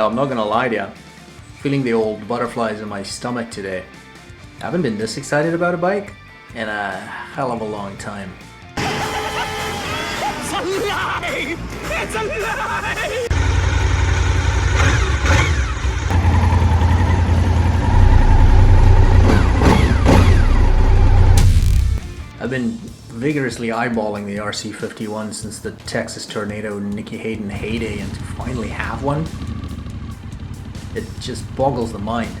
I'm not gonna lie to you. Feeling the old butterflies in my stomach today. I haven't been this excited about a bike in a hell of a long time. It's alive! It's alive! I've been vigorously eyeballing the RC51 since the Texas Tornado Nicky Hayden heyday, and to finally have one, it just boggles the mind.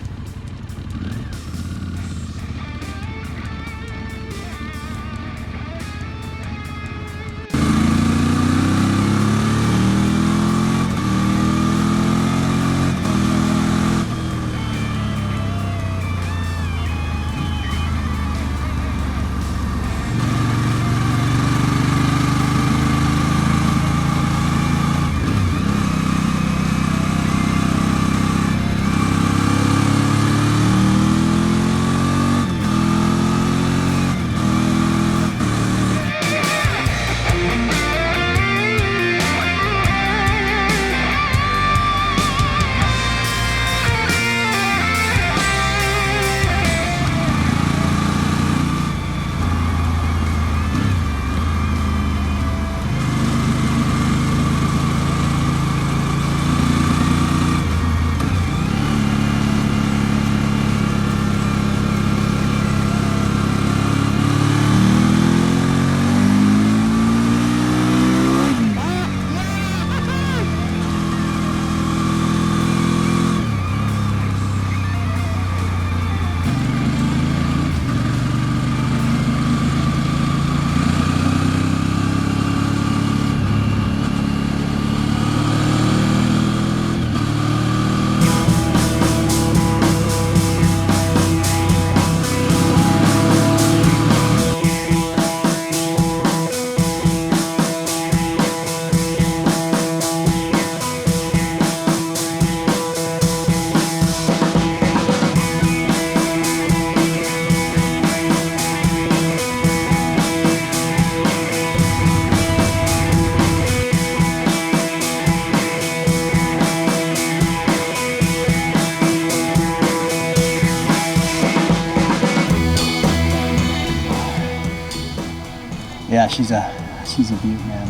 Yeah, she's a beaut, man.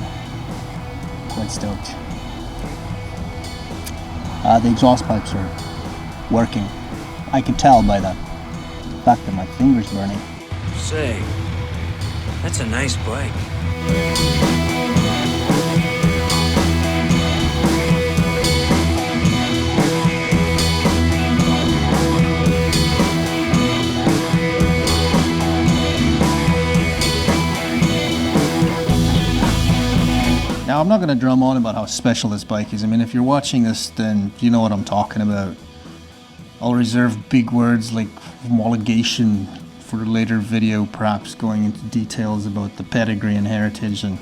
Quite stoked. The exhaust pipes are working. I can tell by the fact that my finger's burning. Say, that's a nice bike. Now, I'm not going to drum on about how special this bike is. I mean, if you're watching this, then you know what I'm talking about. I'll reserve big words like homologation for a later video, perhaps going into details about the pedigree and heritage and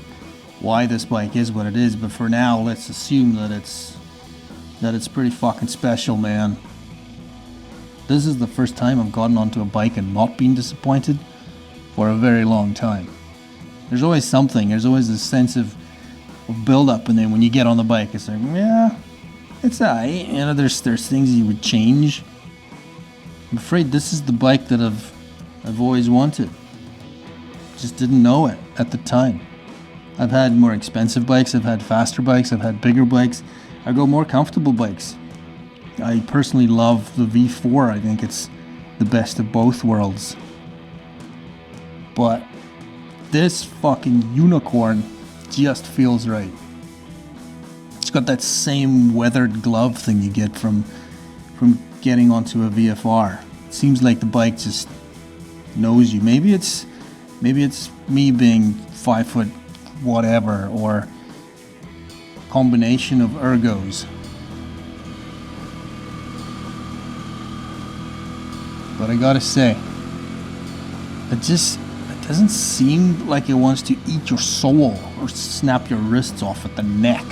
why this bike is what it is. But for now, let's assume that it's pretty fucking special, man. This is the first time I've gotten onto a bike and not been disappointed for a very long time. There's always something. There's always this sense of build up, and then when you get on the bike, it's like, yeah, it's alright. You know, there's things you would change. I'm afraid this is the bike that I've always wanted. Just didn't know it at the time. I've had more expensive bikes, I've had faster bikes, I've had bigger bikes. I go more comfortable bikes. I personally love the V4. I think it's the best of both worlds. But this fucking unicorn just feels right. It's got that same weathered glove thing you get from getting onto a VFR. It seems like the bike just knows you. Maybe it's me being 5 foot whatever, or combination of ergos. But I gotta say, it doesn't seem like it wants to eat your soul or snap your wrists off at the neck.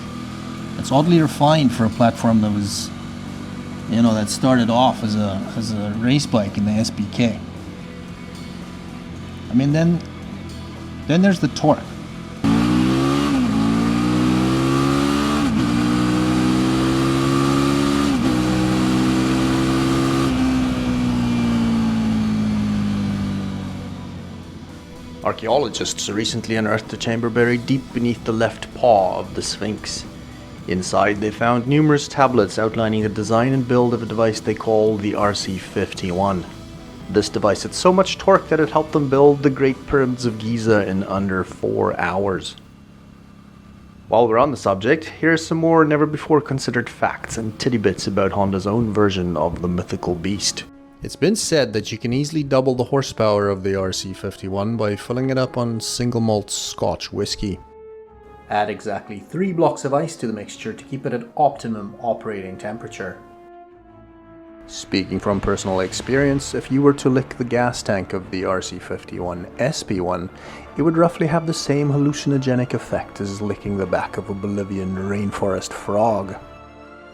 It's oddly refined for a platform that was, you know, that started off as a race bike in the SBK. I mean, then there's the torque. Archaeologists recently unearthed a chamber buried deep beneath the left paw of the Sphinx. Inside, they found numerous tablets outlining the design and build of a device they call the RC51. This device had so much torque that it helped them build the Great Pyramids of Giza in under 4 hours. While we're on the subject, here's some more never-before-considered facts and tidbits about Honda's own version of the mythical beast. It's been said that you can easily double the horsepower of the RC51 by filling it up on single malt Scotch whiskey. Add exactly 3 blocks of ice to the mixture to keep it at optimum operating temperature. Speaking from personal experience, if you were to lick the gas tank of the RC51 SP1, it would roughly have the same hallucinogenic effect as licking the back of a Bolivian rainforest frog.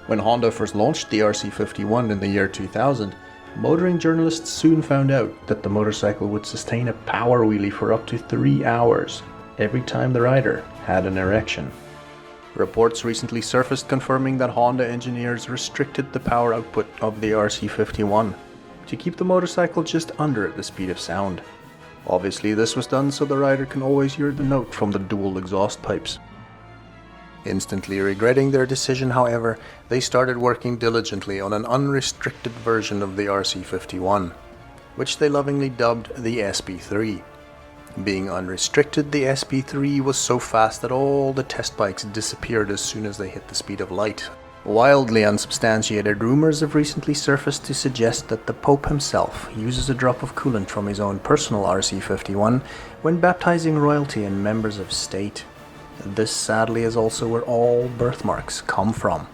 When Honda first launched the RC51 in the year 2000, motoring journalists soon found out that the motorcycle would sustain a power wheelie for up to 3 hours every time the rider had an erection. Reports recently surfaced confirming that Honda engineers restricted the power output of the RC51 to keep the motorcycle just under the speed of sound. Obviously, this was done so the rider can always hear the note from the dual exhaust pipes. Instantly regretting their decision, however, they started working diligently on an unrestricted version of the RC51, which they lovingly dubbed the SP3. Being unrestricted, the SP3 was so fast that all the test bikes disappeared as soon as they hit the speed of light. Wildly unsubstantiated rumors have recently surfaced to suggest that the Pope himself uses a drop of coolant from his own personal RC51 when baptizing royalty and members of state. This sadly is also where all birthmarks come from.